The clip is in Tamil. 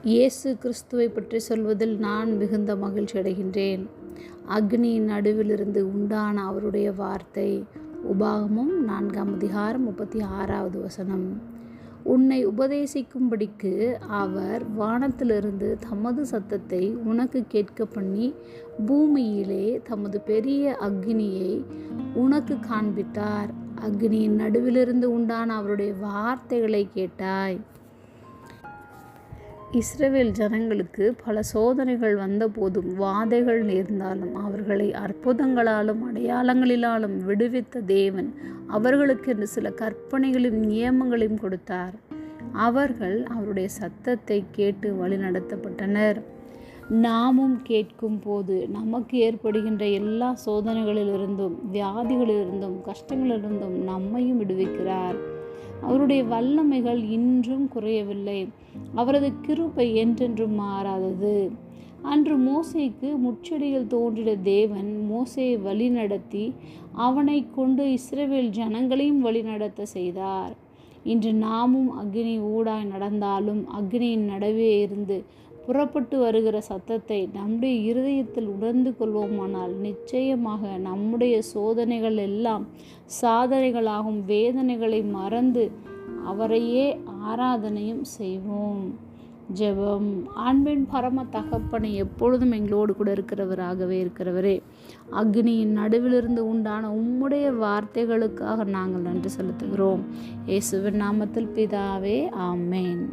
இயேசு கிறிஸ்துவை பற்றி சொல்வதில் நான் மிகுந்த மகிழ்ச்சி அடைகின்றேன். அக்னியின் நடுவிலிருந்து உண்டான அவருடைய வார்த்தை. உபாகமம் 4:36. உன்னை உபதேசிக்கும்படிக்கு அவர் வானத்திலிருந்து தமது சத்தத்தை உனக்கு கேட்க பண்ணி பூமியிலே தமது பெரிய அக்னியை உனக்கு காண்பித்தார். அக்னியின் நடுவிலிருந்து உண்டான அவருடைய வார்த்தைகளை கேட்டாய். இஸ்ரவேல் ஜனங்களுக்கு பல சோதனைகள் வந்தபோதும் வாதைகள் நேர்ந்தாலும் அவர்களை அற்புதங்களாலும் அடையாளங்களிலாலும் விடுவித்த தேவன் அவர்களுக்கென்று சில கற்பனைகளையும் நியமங்களையும் கொடுத்தார். அவர்கள் அவருடைய சத்தத்தை கேட்டு வழிநடத்தப்பட்டனர். நாமும் கேட்கும் போது நமக்கு ஏற்படுகின்ற எல்லா சோதனைகளிலிருந்தும் வியாதிகளிலிருந்தும் கஷ்டங்களிலிருந்தும் நம்மையும் விடுவிக்கிறார். அவருடைய வல்லமைகள் இன்றும் குறையவில்லை. அவரது கிருபை என்றென்றும் மாறாதது. அன்று மோசேக்கு முட்செடியில் தோன்றிய தேவன் மோசேயை வழிநடத்தி அவனை கொண்டு இஸ்ரவேல் ஜனங்களையும் வழிநடத்த செய்தார். இன்று நாமும் அக்னி ஊடாய் நடந்தாலும் அக்னியின் நடுவே இருந்து புறப்பட்டு வருகிற சத்தத்தை நம்முடைய இருதயத்தில் உணர்ந்து கொள்வோமானால் நிச்சயமாக நம்முடைய சோதனைகள் எல்லாம் சாதனைகளாகும். வேதனைகளை மறந்து அவரையே ஆராதனையும் செய்வோம். ஜெபம். அன்பின் பரம தகப்பனை எப்பொழுதும் எங்களோடு கூட இருக்கிறவராகவே இருக்கிறவரே, அக்னியின் நடுவிலிருந்து உண்டான உம்முடைய வார்த்தைகளுக்காக நாங்கள் நன்றி செலுத்துகிறோம். இயேசுவின் நாமத்தில் பிதாவே, ஆமேன்.